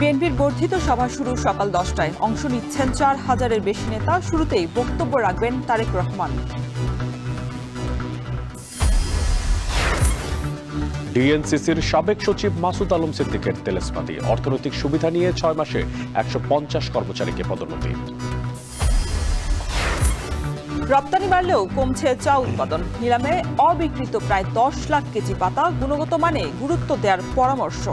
বিএনপির বর্ধিত সভা শুরু সকাল 10টায়। অংশ নিচ্ছেন 4000-এর বেশি নেতা। শুরুতেই বক্তব্য রাখবেন তারেক রহমান। ডিএনসিসির সাবেক সচিব মাসুদ আলম সিদ্দিকের তেলেস্মাতি। অর্থনৈতিক সুবিধা নিয়ে 6 মাসে 150 কর্মচারীকে পদোন্নতি। রপ্তানি বাড়লেও কমছে চা উৎপাদন। নিলামে অবিকৃত প্রায় 10 লাখ কেজি পাতা। গুণগত মানে গুরুত্ব দেওয়ার পরামর্শ।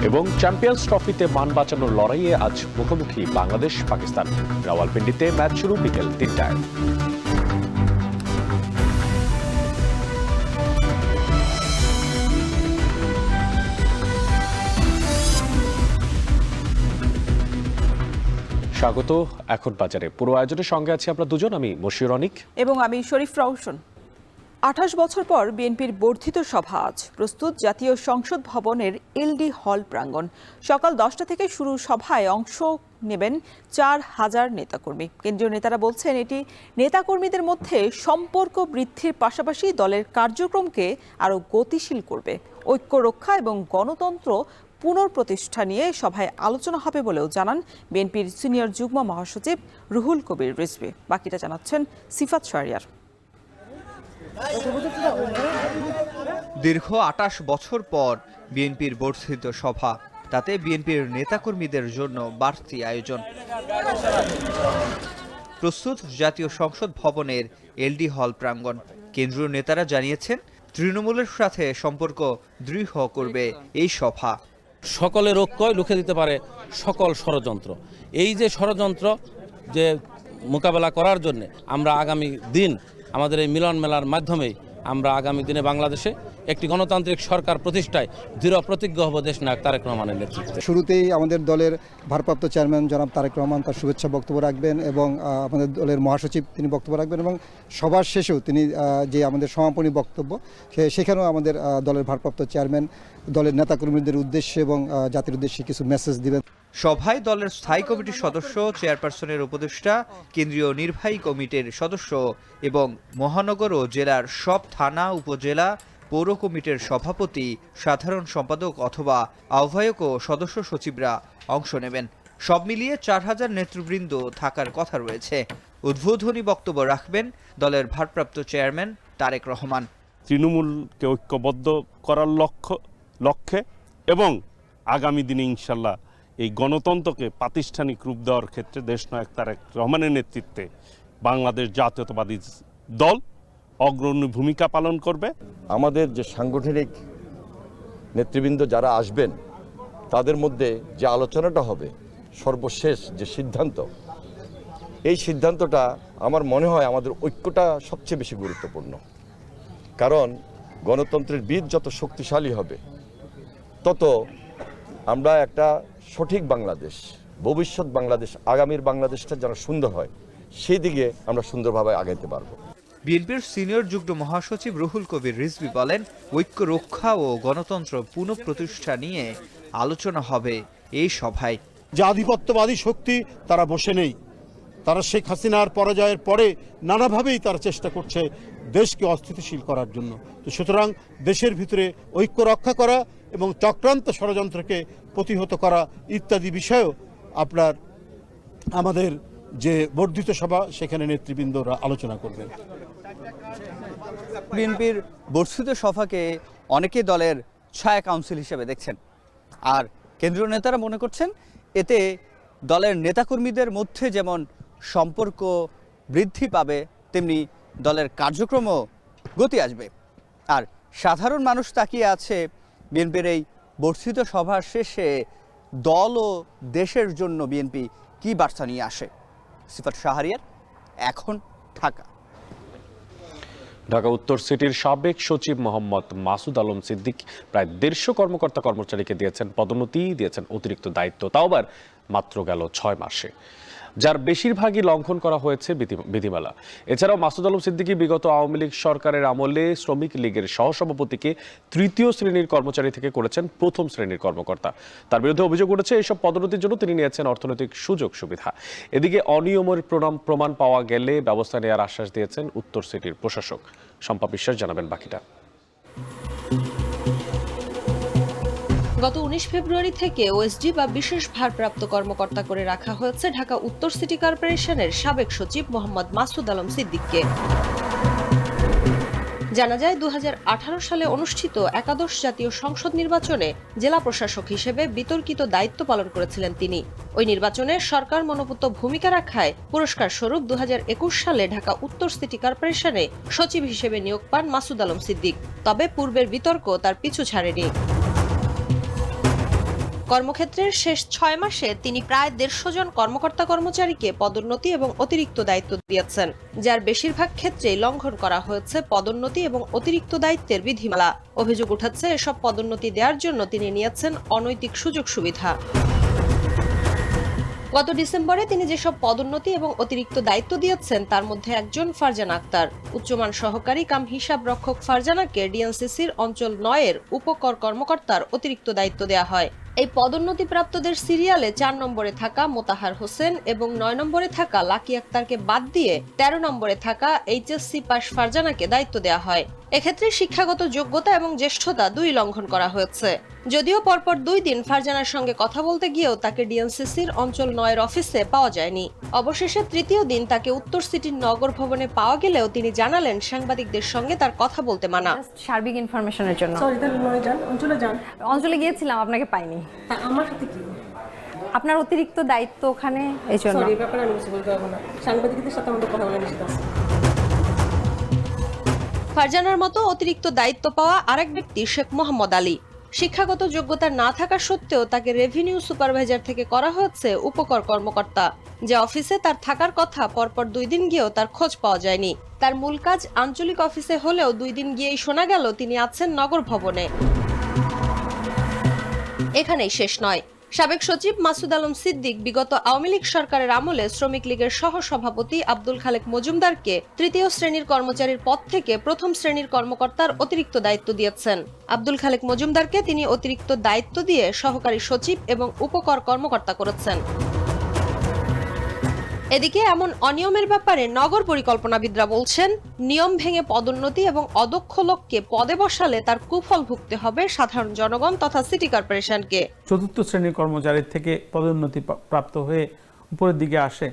এবং চ্যাম্পিয়ন্স ট্রফিতে মান বাঁচানোর লড়াইয়ে আজ মুখোমুখি বাংলাদেশ পাকিস্তান। রাওয়ালপিন্ডিতে ম্যাচ শুরু বিকেল 3টায়। স্বাগত। এখন বাজারে পুরো আয়োজনের সঙ্গে আছি আমরা দুজন, আমি মশিউর অনিক এবং আমি শরীফ রওশন। 28 বছর পর বিএনপির বর্ধিত সভা আজ। প্রস্তুত জাতীয় সংসদ ভবনের এলডি হল প্রাঙ্গণ। সকাল 10টা থেকে শুরু সভায় অংশ নেবেন 4000 নেতাকর্মী। কেন্দ্রীয় নেতারা বলছেন এটি নেতাকর্মীদের মধ্যে সম্পর্ক বৃদ্ধির পাশাপাশি দলের কার্যক্রমকে আরও গতিশীল করবে। ঐক্য রক্ষা এবং গণতন্ত্র পুনঃপ্রতিষ্ঠা নিয়ে সভায় আলোচনা হবে বলেও জানান বিএনপির সিনিয়র যুগ্ম মহাসচিব রুহুল কবির রিজভী। বাকিটা জানাচ্ছেন সিফাত শাহরিয়ার। দীর্ঘ 28 বছর পর বিএনপির বর্ধিত সভা, তাতে বিএনপির নেতাকর্মীদের জন্য বাড়তি আয়োজন। প্রস্তুত জাতীয় সংসদ ভবনের এলডি হল প্রাঙ্গণ। কেন্দ্রীয় নেতারা জানিয়েছেন তৃণমূলের সাথে সম্পর্ক দৃঢ় করবে এই সভা। সকলের ঐক্যই রুখে দিতে পারে সকল ষড়যন্ত্র। এই যে ষড়যন্ত্র যে মোকাবেলা করার জন্য আমরা আগামী দিন আমাদের এই মিলন মেলার মাধ্যমেই আমরা আগামী দিনে বাংলাদেশে একটি গণতান্ত্রিক সরকার প্রতিষ্ঠায় দৃঢ় প্রতিজ্ঞ হব দেশনায়ক তারেক রহমানের নেতৃত্বে। শুরুতেই আমাদের দলের ভারপ্রাপ্ত চেয়ারম্যান জনাব তারেক রহমান তার শুভেচ্ছা বক্তব্য রাখবেন এবং আমাদের দলের মহাসচিব তিনি বক্তব্য রাখবেন এবং সবার শেষেও তিনি যে আমাদের সমাপনী বক্তব্য সেখানেও আমাদের দলের ভারপ্রাপ্ত চেয়ারম্যান দলের নেতাকর্মীদের উদ্দেশ্যে এবং জাতির উদ্দেশ্যে কিছু মেসেজ দিবেন। সভায় দলের স্থায়ী কমিটির সদস্য, চেয়ারপারসনের উপদেষ্টা, কেন্দ্রীয় নির্বাহী কমিটির সদস্য এবং মহানগর ও জেলার সব থানা, উপজেলা, পৌর কমিটির সভাপতি, সাধারণ সম্পাদক অথবা আহ্বায়ক ও সদস্য সচিবরা অংশ নেবেন। সব মিলিয়ে 4000 নেতৃবৃন্দ থাকার কথা রয়েছে। উদ্বোধনী বক্তব্য রাখবেন দলের ভারপ্রাপ্ত চেয়ারম্যান তারেক রহমান। তৃণমূলকে ঐক্যবদ্ধ করার লক্ষ্যে এবং আগামী দিনে ইনশাল্লাহ এই গণতন্ত্রকে প্রাতিষ্ঠানিক রূপ দেওয়ার ক্ষেত্রে দেশনায়ক তারেক রহমানের নেতৃত্বে বাংলাদেশ জাতীয়তাবাদী দল অগ্রণী ভূমিকা পালন করবে। আমাদের যে সাংগঠনিক নেতৃবৃন্দ যারা আসবেন তাদের মধ্যে যে আলোচনাটা হবে, সর্বশেষ যে সিদ্ধান্ত, এই সিদ্ধান্তটা আমার মনে হয় আমাদের ঐক্যটা সবচেয়ে বেশি গুরুত্বপূর্ণ। কারণ গণতন্ত্রের বীজ যত শক্তিশালী হবে তত আমরা একটা সঠিক বাংলাদেশ, ভবিষ্যৎ বাংলাদেশ, আগামীর বাংলাদেশটা যেন সুন্দর হয় সেই দিকে আমরা সুন্দরভাবে আগাইতে পারবো। বিএনপির সিনিয়র যুগ্ম মহাসচিব রুহুল কবির রিজভী বলেন ঐক্য রক্ষা ও গণতন্ত্র পুনঃপ্রতিষ্ঠা নিয়ে আলোচনা হবে এই সভায়। যে আধিপত্যবাদী শক্তি তারা বসে নেই, তারা শেখ হাসিনার পরাজয়ের পরে নানাভাবেই তারা চেষ্টা করছে দেশকে অস্থিতিশীল করার জন্য। তো সুতরাং দেশের ভিতরে ঐক্য রক্ষা করা এবং চক্রান্ত ষড়যন্ত্রকে প্রতিহত করা ইত্যাদি বিষয়েও আমাদের যে বর্ধিত সভা সেখানে নেতৃবৃন্দরা আলোচনা করবেন। বিএনপির বর্ধিত সভাকে অনেকে দলের ছায়া কাউন্সিল হিসেবে দেখছেন, আর কেন্দ্রীয় নেতারা মনে করছেন এতে দলের নেতাকর্মীদের মধ্যে যেমন সম্পর্ক বৃদ্ধি পাবে তেমনি দলের কার্যক্রমও গতি আসবে। আর সাধারণ মানুষ তাকিয়ে আছে বিএনপির এই বর্ধিত সভার শেষে দল ও দেশের জন্য বিএনপি কি বার্তা নিয়ে আসে। সিফাত শাহরিয়ার, এখন ঢাকা। ঢাকা উত্তর সিটির সাবেক সচিব মোহাম্মদ মাসুদ আলম সিদ্দিক প্রায় 150 কর্মকর্তা কর্মচারীকে দিয়েছেন পদোন্নতি, দিয়েছেন অতিরিক্ত দায়িত্ব, তাও আবার মাত্র গেল 6 মাসে, যার বেশিরভাগই লঙ্ঘন করা হয়েছে বিধিমালা। এছাড়াও মাসুদ আলম সিদ্দিকী বিগত আওয়ামী লীগ সরকারের আমলে শ্রমিক লীগের সহসভাপতিকে 3য় শ্রেণীর কর্মচারী থেকে করেছেন 1ম শ্রেণীর কর্মকর্তা। তার বিরুদ্ধে অভিযোগ উঠেছে এইসব পদোন্নতির জন্য তিনি নিয়েছেন অর্থনৈতিক সুযোগ সুবিধা। এদিকে অনিয়মের প্রমাণ পাওয়া গেলে ব্যবস্থা নেওয়ার আশ্বাস দিয়েছেন উত্তর সিটির প্রশাসক। শম্পা বিশ্বাস জানাবেন বাকিটা। গত 19 ফেব্রুয়ারি থেকে ওএসডি বা বিশেষ ভারপ্রাপ্ত কর্মকর্তা করে রাখা হয়েছে ঢাকা উত্তর সিটি কর্পোরেশনের সাবেক সচিব মোহাম্মদ মাসুদ আলম সিদ্দিককে। জানা যায় 2018 সালে অনুষ্ঠিত একাদশ জাতীয় সংসদ নির্বাচনে জেলা প্রশাসক হিসেবে বিতর্কিত দায়িত্ব পালন করেছিলেন তিনি। ওই নির্বাচনে সরকার মনোপুত ভূমিকা রাখায় পুরস্কার স্বরূপ 2021 সালে ঢাকা উত্তর সিটি কর্পোরেশনে সচিব হিসেবে নিয়োগ পান মাসুদ আলম সিদ্দিক। তবে পূর্বের বিতর্ক তার পিছু ছাড়েনি। কর্মক্ষেত্রের শেষ 6 মাসে তিনি প্রায় 150 জন কর্মকর্তা কর্মচারীকে পদোন্নতি এবং অতিরিক্ত দায়িত্ব দিয়েছেন, যার বেশিরভাগ ক্ষেত্রেই লঙ্ঘন করা হয়েছে পদোন্নতি এবং অতিরিক্ত দায়িত্বের বিধিমালা। অভিযোগ উঠাচ্ছে এসব পদোন্নতি দেওয়ার জন্য তিনি নিয়েছেন অনৈতিক সুযোগ সুবিধা। গত ডিসেম্বরে তিনি যেসব পদোন্নতি এবং অতিরিক্ত দায়িত্ব দিয়েছেন তার মধ্যে একজন ফারজানা আক্তার। উচ্চমান সহকারী কাম হিসাব রক্ষক ফারজানাকে ডিএনসিসির অঞ্চল 9-এর উপকর কর্মকর্তার অতিরিক্ত দায়িত্ব দেওয়া হয়। এই পদোন্নতিপ্রাপ্তদের সিরিয়ালে 4 নম্বরে থাকা মোতাহার হোসেন এবং 9 নম্বরে থাকা লাকি আক্তারকে বাদ দিয়ে 13 নম্বরে থাকা এইচএসসি পাস ফারজানাকে দায়িত্ব দেওয়া হয়। এক্ষেত্রে শিক্ষাগত যোগ্যতা এবং জ্যেষ্ঠতা 2 লঙ্ঘন করা হয়েছে। যদিও পরপর 2 দিন ফারজানার সঙ্গে কথা বলতে গিয়েও তাকে ডিএনসিসির অঞ্চল 9-এর অফিসে পাওয়া যায়নি। অবশেষে তৃতীয় দিন তাকে উত্তর সিটির নগর ভবনে পাওয়া গেলেও তিনি জানালেন সাংবাদিকদের সঙ্গে তার কথা বলতে মানা। সার্বিক ইনফরমেশনের জন্য অঞ্চলে গিয়েছিলাম, আপনাকে পাইনি। আমার সাথে কি আপনার অতিরিক্ত দায়িত্ব ওখানে, এই জন্য এই ব্যাপারে আমি কিছু বলতে পারবো না। সাংবাদিকদের সাথে আমাদের কথা বলা নিষেধ আছে। ফারজানার মতো অতিরিক্ত দায়িত্ব পাওয়া আরেক ব্যক্তি শেখ মোহাম্মদ আলী। শিক্ষাগত যোগ্যতা না থাকা সত্ত্বেও তাকে রেভিনিউ সুপারভাইজার থেকে করা হয়েছে উপকর কর্মকর্তা, যে অফিসে তার থাকার কথা পরপর 2 দিন গিয়েও তার খোঁজ পাওয়া যায়নি। তার মূল কাজ আঞ্চলিক অফিসে হলেও 2 দিন গিয়েই শোনা গেল তিনি আছেন নগর ভবনে। এখানেই শেষ নয়। সাবেক সচিব মাসুদ আলম সিদ্দিক বিগত আওয়ামী লীগ সরকারের আমলে শ্রমিক লীগের সহ সভাপতি আব্দুল খালেক মজুমদারকে 3য় শ্রেণীর কর্মচারীর পদ থেকে 1ম শ্রেণীর কর্মকর্তার অতিরিক্ত দায়িত্ব দিয়েছেন। আব্দুল খালেক মজুমদারকে তিনি অতিরিক্ত দায়িত্ব দিয়ে সহকারী সচিব এবং উপকর কর্মকর্তা করেছেন। এদিকে এমন অনিয়মের ব্যাপারে নগর পরিকল্পনাবিদরা বলছেন, নিয়ম ভেঙে পদোন্নতি এবং অদক্ষ লোককে পদে বসালে তার কুফল ভুগতে হবে সাধারণ জনগণ তথা সিটি কর্পোরেশনকে। 4র্থ শ্রেণীর কর্মচারীর থেকে পদোন্নতি প্রাপ্ত হয়ে উপরের দিকে আসে,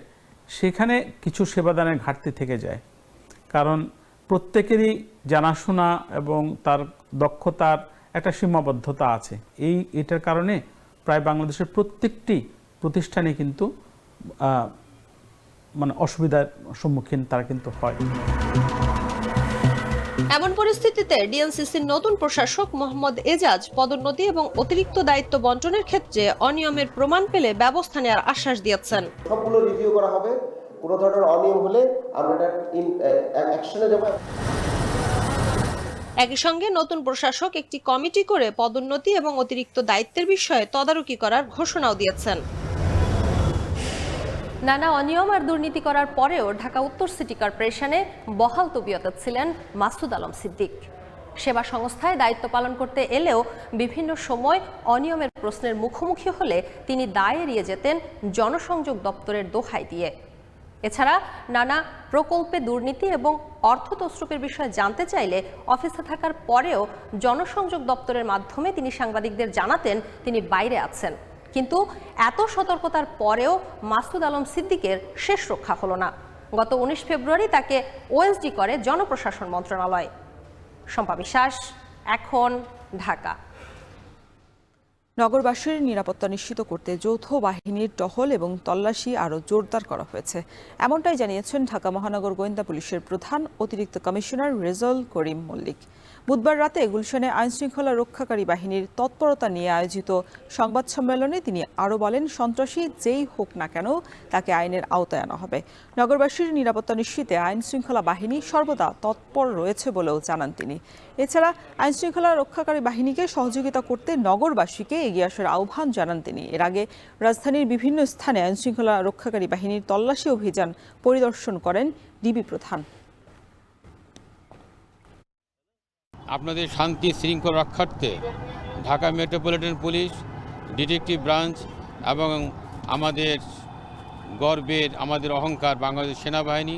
সেখানে কিছু সেবাদানের ঘাটতি থেকে যায়। কারণ প্রত্যেকেরই জানাশোনা এবং তার দক্ষতার একটা সীমাবদ্ধতা আছে। এটার কারণে প্রায় বাংলাদেশের প্রত্যেকটি প্রতিষ্ঠানে কিন্তু অসুবিধার সম্মুখীন তারা কিন্তু হয়। এমন পরিস্থিতিতে ডিএনসিসির নতুন প্রশাসক মোহাম্মদ এজাজ পদোন্নতি এবং অতিরিক্ত দায়িত্ব বন্টনের ক্ষেত্রে অনিয়মের প্রমাণ পেলে ব্যবস্থা নেওয়ার আশ্বাস দিয়েছেন। সবগুলো রিভিউ করা হবে, কোনো ধরনের অনিয়ম হলে আমরা অ্যাকশনে যাব। একই সঙ্গে নতুন প্রশাসক একটি কমিটি করে পদোন্নতি এবং অতিরিক্ত দায়িত্বের বিষয়ে তদারকি করার ঘোষণাও দিয়েছেন। নানা অনিয়ম আর দুর্নীতি করার পরেও ঢাকা উত্তর সিটি কর্পোরেশনে বহাল তবিয়তে ছিলেন মাসুদ আলম সিদ্দিক। সেবা সংস্থায় দায়িত্ব পালন করতে এলেও বিভিন্ন সময় অনিয়মের প্রশ্নের মুখোমুখি হলে তিনি দায় এড়িয়ে যেতেন জনসংযোগ দপ্তরের দোহাই দিয়ে। এছাড়া নানা প্রকল্পে দুর্নীতি এবং অর্থ তছরুপের বিষয়ে জানতে চাইলে অফিসে থাকার পরেও জনসংযোগ দপ্তরের মাধ্যমে তিনি সাংবাদিকদের জানাতেন তিনি বাইরে আছেন। কিন্তু এত সতর্কতার পরেও মাসুদ আলম সিদ্দিকের শেষ রক্ষা হলো না। গত 19 ফেব্রুয়ারি তাকে ওএসডি করে জনপ্রশাসন মন্ত্রণালয়। শম্পা বিশ্বাস, এখন, ঢাকা। নগরবাসীর নিরাপত্তা নিশ্চিত করতে যৌথ বাহিনীর টহল এবং তল্লাশি আরও জোরদার করা হয়েছে, এমনটাই জানিয়েছেন ঢাকা মহানগর গোয়েন্দা পুলিশের প্রধান অতিরিক্ত কমিশনার রেজাউল করিম মল্লিক। বুধবার রাতে গুলশানে আইনশৃঙ্খলা রক্ষাকারী বাহিনীর তৎপরতা নিয়ে আয়োজিত সংবাদ সম্মেলনে তিনি আরও বলেন, সন্ত্রাসী যেই হোক না কেন তাকে আইনের আওতায় আনা হবে। নগরবাসীর নিরাপত্তা নিশ্চিতে আইনশৃঙ্খলা বাহিনী সর্বদা তৎপর রয়েছে বলেও জানান তিনি। এছাড়া আইনশৃঙ্খলা রক্ষাকারী বাহিনীকে সহযোগিতা করতে নগরবাসীকে এগিয়ে আসার আহ্বান জানান তিনি। এর আগে রাজধানীর বিভিন্ন স্থানে আইনশৃঙ্খলা রক্ষাকারী বাহিনীর তল্লাশি অভিযান পরিদর্শন করেন ডিবি প্রধান। আপনাদের শান্তি শৃঙ্খলা রক্ষার্থে Dhaka metropolitan police, detective branch এবং আমাদের গর্বের, আমাদের অহংকার বাংলাদেশ সেনাবাহিনী,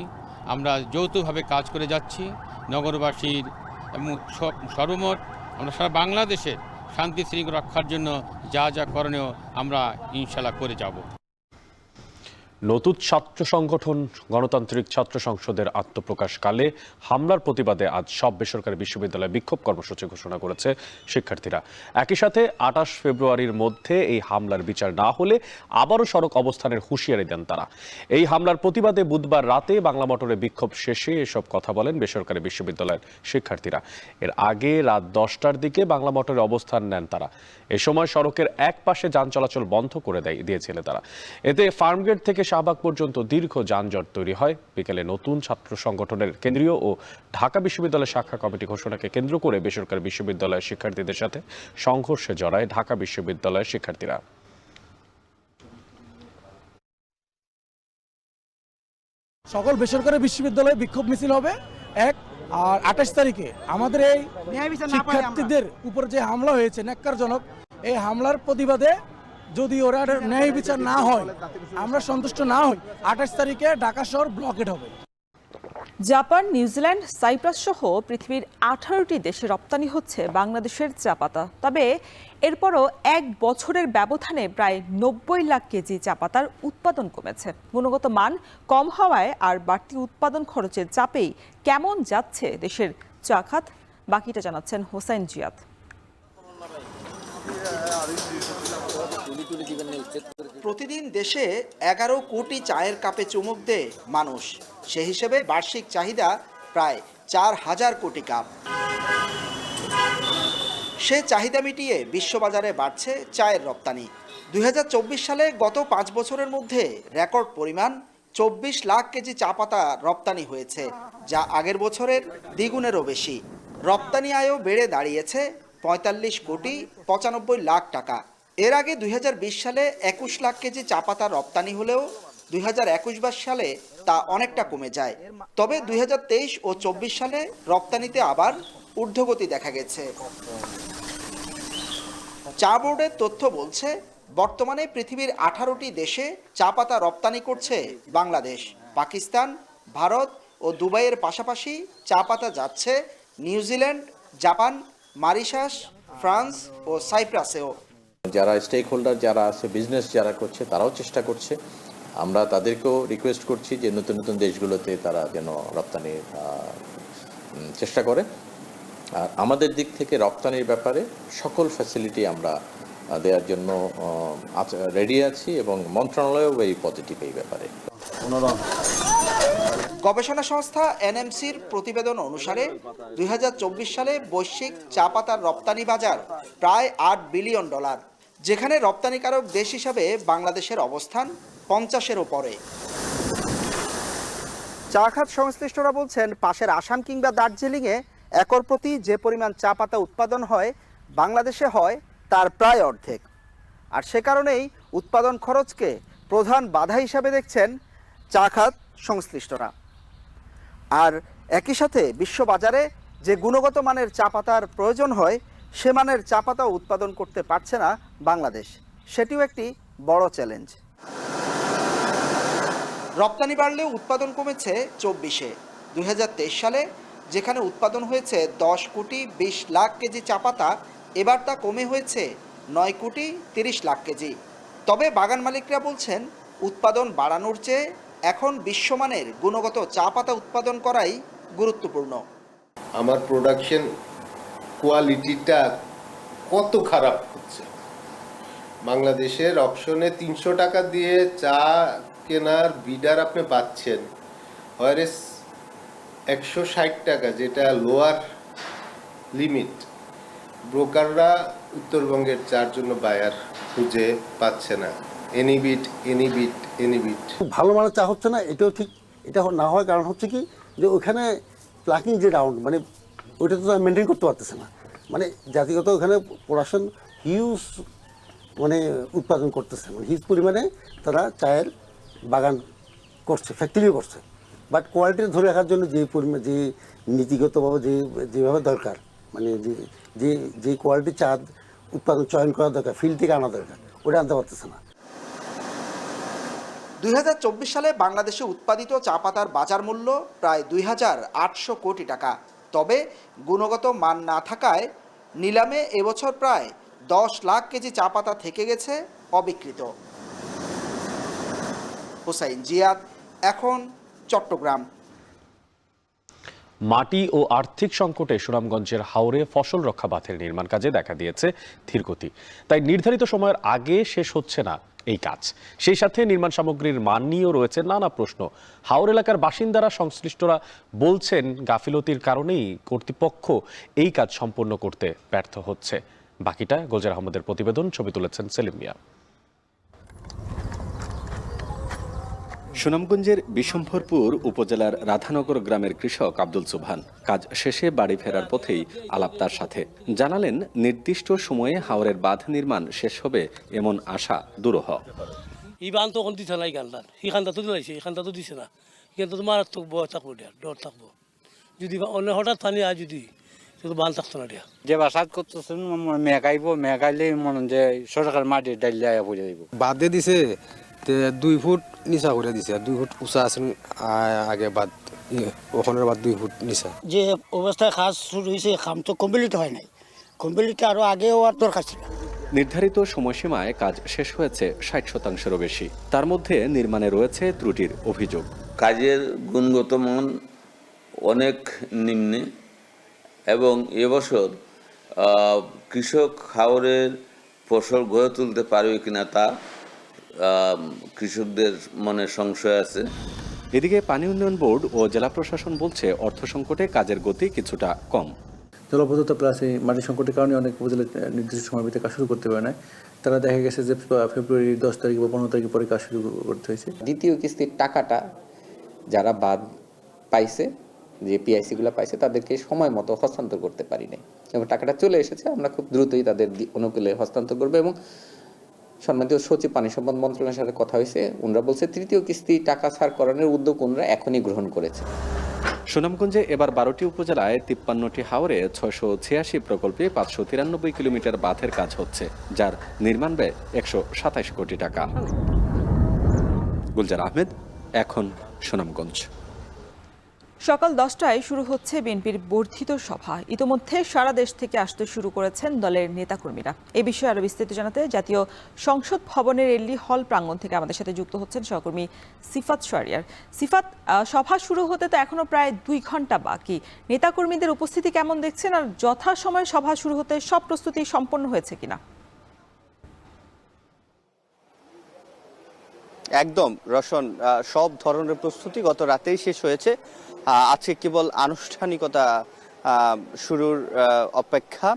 আমরা যৌথভাবে কাজ করে যাচ্ছি। নগরবাসীর এবং সর্বমোট আমরা সারা বাংলাদেশের শান্তি শৃঙ্খলা রক্ষার জন্য যা যা করণীয় আমরা ইনশাল্লাহ করে যাব। নতুন ছাত্র সংগঠন গণতান্ত্রিক ছাত্র সংসদের আত্মপ্রকাশকালে হামলার প্রতিবাদে আজ সব বেসরকারি বিশ্ববিদ্যালয়ে বিক্ষোভ কর্মসূচি ঘোষণা করেছে শিক্ষার্থীরা। একই সাথে ২৮ ফেব্রুয়ারির মধ্যে এই হামলার বিচার না হলে আবারও সড়ক অবস্থানের হুঁশিয়ারি দেন তারা। এই হামলার প্রতিবাদে বুধবার রাতে বাংলা মোটরে বিক্ষোভ শেষে এসব কথা বলেন বেসরকারি বিশ্ববিদ্যালয়ের শিক্ষার্থীরা। এর আগে রাত 10টার দিকে বাংলা মোটরে অবস্থান নেন তারা। এ সময় সড়কের এক পাশে যান চলাচল বন্ধ করে দিয়েছিল তারা। এতে ফার্মগেট থেকে শাহবাগ পর্যন্ত দীর্ঘ যানজট তৈরি হয়। বিকেলে নতুন ছাত্র সংগঠনের কেন্দ্রীয় ও ঢাকা বিশ্ববিদ্যালয় শাখা কমিটি ঘোষণাকে কেন্দ্র করে বেসরকারি বিশ্ববিদ্যালয়ের শিক্ষার্থীদের সাথে সংঘর্ষে জড়ায় ঢাকা বিশ্ববিদ্যালয়ের শিক্ষার্থীরা। সকল বেসরকারি বিশ্ববিদ্যালয়ে বিক্ষোভ মিছিল হবে আর ২৮ তারিখে আমাদের এই শিক্ষার্থীদের উপর যে হামলা হয়েছে ন্যাক্কারজনক, এই হামলার প্রতিবাদে যদি ওরা ন্যায় বিচার না হয়, আমরা সন্তুষ্ট না হই, ২৮ তারিখে ঢাকা শহর ব্লকেড হবে। জাপান, নিউজিল্যান্ড, সাইপ্রাস সহ পৃথিবীর 18টি দেশে রপ্তানি হচ্ছে বাংলাদেশের চা পাতা। তবে এরপরও এক বছরের ব্যবধানে প্রায় ৯০ লাখ কেজি চা পাতার উৎপাদন কমেছে। গুণগত মান কম হওয়ায় আর বাড়তি উৎপাদন খরচের চাপেই কেমন যাচ্ছে দেশের চা খাত, বাকিটা জানাচ্ছেন হোসাইন জিয়াদ। প্রতিদিন দেশে 11 কোটি চায়ের কাপে চুমুক দেয় মানুষ। সে হিসেবে বার্ষিক চাহিদা প্রায় 4,000 কোটি কাপ। সে চাহিদা মিটিয়ে বিশ্ববাজারে বাড়ছে চায়ের রপ্তানি। 2024 সালে গত 5 বছরের মধ্যে রেকর্ড পরিমাণ 24 লাখ কেজি চা পাতা রপ্তানি হয়েছে, যা আগের বছরের দ্বিগুণেরও বেশি। রপ্তানি আয়ও বেড়ে দাঁড়িয়েছে 45 কোটি 95 লাখ টাকা। এর আগে 2020 সালে 21 লাখ কেজি চা পাতা রপ্তানি হলেও 2021 সালে তা অনেকটা কমে যায়। তবে 2023 ও 24 সালে রপ্তানিতে আবার ঊর্ধ্বগতি দেখা গেছে। চা বোর্ডের তথ্য বলছে, বর্তমানে পৃথিবীর 18টি দেশে চা পাতা রপ্তানি করছে বাংলাদেশ। পাকিস্তান, ভারত ও দুবাইয়ের পাশাপাশি চা পাতা যাচ্ছে নিউজিল্যান্ড, জাপান, মরিশাস, ফ্রান্স ও সাইপ্রাসেও। যারা স্টেক হোল্ডার যারা আছে, বিজনেস যারা করছে, তারাও চেষ্টা করছে। আমরা তাদেরকেও রিকোয়েস্ট করছি যে নতুন নতুন দেশগুলোতে তারা যেন রপ্তানির চেষ্টা করে। আর আমাদের দিক থেকে রপ্তানির ব্যাপারে সকল ফ্যাসিলিটি আমরা দেওয়ার জন্য রেডি আছি এবং মন্ত্রণালয়ও ভেরি পজিটিভ এই ব্যাপারে। গবেষণা সংস্থা এনএমসির প্রতিবেদন অনুসারে 2024 সালে বৈশ্বিক চা পাতার রপ্তানি বাজার প্রায় $8 বিলিয়ন, যেখানে রপ্তানিকারক দেশ হিসাবে বাংলাদেশের অবস্থান 50-এরও পরে। চা খাত সংশ্লিষ্টরা বলছেন, পাশের আসাম কিংবা দার্জিলিংয়ে একর প্রতি যে পরিমাণ চা পাতা উৎপাদন হয়, বাংলাদেশে হয় তার প্রায় অর্ধেক। আর সে কারণেই উৎপাদন খরচকে প্রধান বাধা হিসাবে দেখছেন চা খাত সংশ্লিষ্টরা। আর একই সাথে বিশ্ববাজারে যে গুণগত মানের চা পাতার প্রয়োজন হয়, সে মানের চা পাতা উৎপাদন করতে পারছে না বাংলাদেশ। সেটিও একটি বড় চ্যালেঞ্জ। রপ্তানি বাড়লেও উৎপাদন কমেছে 24-এ। 2023 সালে যেখানে উৎপাদন হয়েছে 10 কোটি 20 লাখ কেজি চা পাতা, এবার তা কমে হয়েছে 9 কোটি 30 লাখ কেজি। তবে বাগান মালিকরা বলছেন, উৎপাদন বাড়ানোর চেয়ে এখন বিশ্বমানের গুণগত চা পাতা উৎপাদন করাই গুরুত্বপূর্ণ। আমার প্রোডাকশন কোয়ালিটিটা কত খারাপ হচ্ছে। বাংলাদেশের অপশনে 300 টাকা দিয়ে চা কেনার বিডার আপনি পাচ্ছেন, ওয়ারেস 160 টাকা, যেটা লোয়ার লিমিট। ব্রোকাররা উত্তরবঙ্গের চার জন্য বায়ার খুঁজে পাচ্ছে না। এনিবিট। ভালো মানের চা হচ্ছে না, এটাও ঠিক। এটা না হওয়ার কারণ হচ্ছে কি, যে ওখানে প্লাকিং যে রাউন্ড, মানে ওইটা তো মেনটেন করতে পারতেছে না। মানে জাতিগত ওখানে প্রোডাকশন হিউজ মানে উৎপাদন করতেছে, মানে হিউজ পরিমাণে তারা চায়ের বাগান করছে, ফ্যাক্টরিও করছে। বাট কোয়ালিটি ধরে রাখার জন্য যে পরিমাণ, যে নীতিগতভাবে যেভাবে দরকার, মানে যে কোয়ালিটি চা উৎপাদন চয়ন করা দরকার, ফিল্ড থেকে আনা দরকার, ওটা আনতে পারতেছে না। 2024 সালে বাংলাদেশে উৎপাদিত চা পাতার বাজার মূল্য প্রায় 2,800 কোটি টাকা। তবে গুণগত মান না থাকায় নিলামে এবছর প্রায় 10 লাখ কেজি চা পাতা থেকে গেছে অবিকৃত। হুসাইন জিয়াদ, এখন চট্টগ্রাম। মাটি ও আর্থিক সংকটে সুনামগঞ্জের হাওরে ফসল রক্ষা বাঁধের নির্মাণ কাজে দেখা দিয়েছে ধীরগতি। তাই নির্ধারিত সময়ের আগে শেষ হচ্ছে না এই কাজ। সেই সাথে নির্মাণ সামগ্রীর মান নিয়েও রয়েছে নানা প্রশ্ন। হাওর এলাকার বাসিন্দারা, সংশ্লিষ্টরা বলছেন গাফিলতির কারণেই কর্তৃপক্ষ এই কাজ সম্পন্ন করতে ব্যর্থ হচ্ছে। বাকিটা গোলজার আহমদের প্রতিবেদন, ছবি তুলেছেন সেলিম মিয়া। সুনামগঞ্জের বিশম্ভরপুর উপজেলার রাধানগর গ্রামের কৃষক আব্দুল সুবহান কাজ শেষে বাড়ি ফেরার পথেই আলাপ তার সাথে। জানালেন, নির্দিষ্ট সময়ে হাওরের বাঁধ নির্মাণ শেষ হবে এমন আশা দুরূহ। এই বাঁধ তখন দিছে না, এই গানটার এখানটা তো দিলাইছে, এখানটা তো দিছে না, এখানটা তো মারাত্মক ভয় থাকবো, ডর থাকবো। যদি অন্য হঠাৎ পানি আয়, যদি বাঁধ থাকতো না। যে বাসাত করতেছেন মেঘাইব, মেঘাইলে মনে যে সরকার মাটি ডাইলে পড়ে যাইব। বাদে দিছে 2 ফুট নিচা করে দিছে, 2 ফুট উঁচা আছে আগে বাদ, ওখানের বাদ 2 ফুট নিচা। যে অবস্থায় কাজ শুরু হয়েছে, কাম তো কমপ্লিট হয় নাই, কমপ্লিট আরো আগে হওয়ার দরকার ছিল। নির্ধারিত সময়সীমায় কাজ শেষ হয়েছে 60%-এরও বেশি। তার মধ্যে নির্মাণে রয়েছে ত্রুটির অভিযোগ। কাজের গুণগত মান অনেক নিম্নে এবং এবছর কৃষক হাওরের ফসল গড়ে তুলতে পারবে কিনা তা কৃষকদের মনে সংশয় আছে। এদিকে পানি উন্নয়ন বোর্ড ও জেলা প্রশাসন বলছে, অর্থ সংকটে কাজের গতি কিছুটা কম। জলবদ্ধতা প্লাস এই মাটির সংকটের কারণে অনেক উপজেলা নির্দিষ্ট সময়ের ভিতরে কাজ শুরু করতে পারে না। তারা দেখা গেছে যে ফেব্রুয়ারি 10 তারিখ বা 15 তারিখে পরে কাজ শুরু করতে হয়েছে। দ্বিতীয় কিস্তির টাকাটা যারা বাদ পাইছে, যে পিআইসিগুলো পাইছে, তাদেরকে সময় মতো হস্তান্তর করতে পারি নাই এবং টাকাটা চলে এসেছে। আমরা খুব দ্রুতই তাদের অনুকূলে হস্তান্তর করবো। এবং সম্মানিত সচিব পানি সম্পদ মন্ত্রণালয়ের সাথে কথা হয়েছে, ওনারা বলছে তৃতীয় কিস্তি টাকা ছাড় করানোর উদ্যোগ ওনারা এখনই গ্রহণ করেছে। সুনামগঞ্জে এবার 12টি উপজেলায় 53টি হাওরে 686 প্রকল্পে 593 কিলোমিটার বাঁধের কাজ হচ্ছে, যার নির্মাণ ব্যয় 127 কোটি টাকা। গুলজার আহমেদ, এখন সুনামগঞ্জ। সকাল 10টায় শুরু হচ্ছে বিএনপির বর্ধিত সভা। ইতোমধ্যে সারা দেশ থেকে আসতে শুরু করেছেন দলের নেতাকর্মীরা। এ বিষয়ে আরো বিস্তারিত জানাতে জাতীয় সংসদ ভবনের এলডি হল প্রাঙ্গণ থেকে আমাদের সাথে যুক্ত হচ্ছেন সহকর্মী সিফাত শাহরিয়ার। সিফাত, সভা শুরু হতে তো এখনো প্রায় 2 ঘন্টা বাকি। নেতাকর্মীদের উপস্থিতি কেমন দেখছেন, আর যথাসময়ে সভা শুরু হতে সব প্রস্তুতি সম্পন্ন হয়েছে কিনা? একদম রশন, সব ধরনের প্রস্তুতি গত রাতেই শেষ হয়েছে। আজকে কেবল আনুষ্ঠানিকতা শুরুর অপেক্ষা।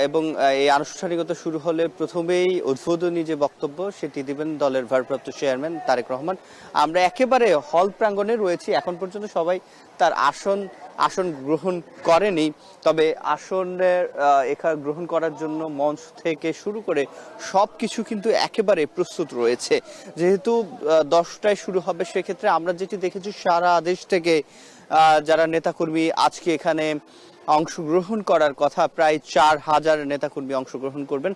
এবং এই আনুষ্ঠানিকতা শুরু হলে প্রথমেই উদ্বোধনী যে বক্তব্য সেটি দিবেন দলের ভারপ্রাপ্ত চেয়ারম্যান তারেক রহমান। আমরা একেবারে হল প্রাঙ্গণে রয়েছি। এখন পর্যন্ত সবাই তার আসন গ্রহণ করেনি, তবে আসনের এখানে গ্রহণ করার জন্য মঞ্চ থেকে শুরু করে সব কিছু কিন্তু একেবারে প্রস্তুত রয়েছে। যেহেতু 10টায় শুরু হবে, সেক্ষেত্রে আমরা যেটি দেখেছি সারা দেশ থেকে যারা নেতাকর্মী আজকে এখানে অংশগ্রহণ করার কথা, প্রায় 4000 নেতাকর্মী অংশগ্রহণ করবেন।